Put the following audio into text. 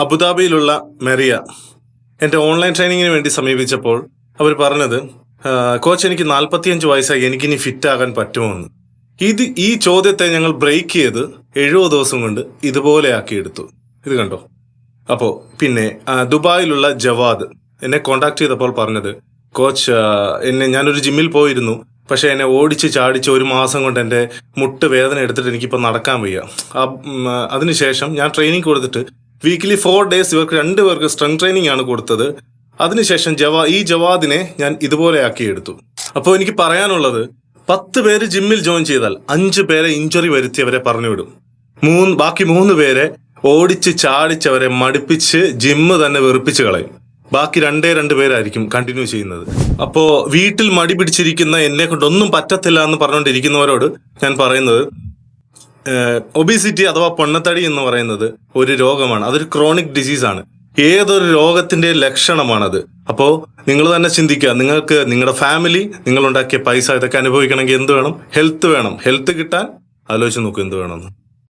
അബുദാബിയിലുള്ള മെറിയ എൻ്റെ ഓൺലൈൻ ട്രെയിനിങ്ങിന് വേണ്ടി സമീപിച്ചപ്പോൾ അവർ പറഞ്ഞത്, കോച്ച് എനിക്ക് 45 വയസ്സായി, എനിക്കിനി ഫിറ്റ് ആകാൻ പറ്റുമോ എന്ന്. ഈ ചോദ്യത്തെ ഞങ്ങൾ ബ്രേക്ക് ചെയ്ത് 70 ദിവസം കൊണ്ട് ഇതുപോലെ ആക്കിയെടുത്തു. ഇത് കണ്ടോ. അപ്പോൾ പിന്നെ ദുബായിലുള്ള ജവാദ് എന്നെ കോണ്ടാക്ട് ചെയ്തപ്പോൾ പറഞ്ഞത്, കോച്ച് ഞാനൊരു ജിമ്മിൽ പോയിരുന്നു, പക്ഷെ എന്നെ ഓടിച്ച് ചാടിച്ച് 1 മാസം കൊണ്ട് എൻ്റെ മുട്ട് വേദന എടുത്തിട്ട് എനിക്കിപ്പോൾ നടക്കാൻ വയ്യ. അതിനുശേഷം ഞാൻ ട്രെയിനിങ് കൊടുത്തിട്ട് വീക്കിലി 4 ഡേയ്സ് ഇവർക്ക് 2 പേർക്ക് സ്ട്രെങ്ത് ട്രെയിനിങ് ആണ് കൊടുത്തത്. അതിനുശേഷം ജവാദിനെ ഞാൻ ഇതുപോലെ ആക്കിയെടുത്തു. അപ്പോൾ എനിക്ക് പറയാനുള്ളത്, 10 പേര് ജിമ്മിൽ ജോയിൻ ചെയ്താൽ 5 പേരെ ഇഞ്ചുറി വരുത്തിയവരെ പറഞ്ഞുവിടും. ബാക്കി 3 പേരെ ഓടിച്ച് ചാടിച്ചവരെ മടുപ്പിച്ച് ജിമ്മ് തന്നെ വെറുപ്പിച്ച് കളയും. ബാക്കി 2 പേരായിരിക്കും കണ്ടിന്യൂ ചെയ്യുന്നത്. അപ്പോൾ വീട്ടിൽ മടി പിടിച്ചിരിക്കുന്ന എന്നെ കൊണ്ടൊന്നും പറ്റത്തില്ല എന്ന് പറഞ്ഞുകൊണ്ടിരിക്കുന്നവരോട് ഞാൻ പറയുന്നത്, ഒബീസിറ്റി അഥവാ പൊണ്ണത്തടി എന്ന് പറയുന്നത് ഒരു രോഗമാണ്. അതൊരു ക്രോണിക് ഡിസീസാണ്. ഏതൊരു രോഗത്തിന്റെ ലക്ഷണമാണത്. അപ്പോൾ നിങ്ങൾ തന്നെ ചിന്തിക്കുക, നിങ്ങൾക്ക് നിങ്ങളുടെ ഫാമിലി, നിങ്ങളുണ്ടാക്കിയ പൈസ ഇതൊക്കെ അനുഭവിക്കണമെങ്കിൽ എന്ത് വേണം? ഹെൽത്ത് വേണം. ഹെൽത്ത് കിട്ടാൻ ആലോചിച്ച് നോക്കൂ എന്ത് വേണമെന്ന്.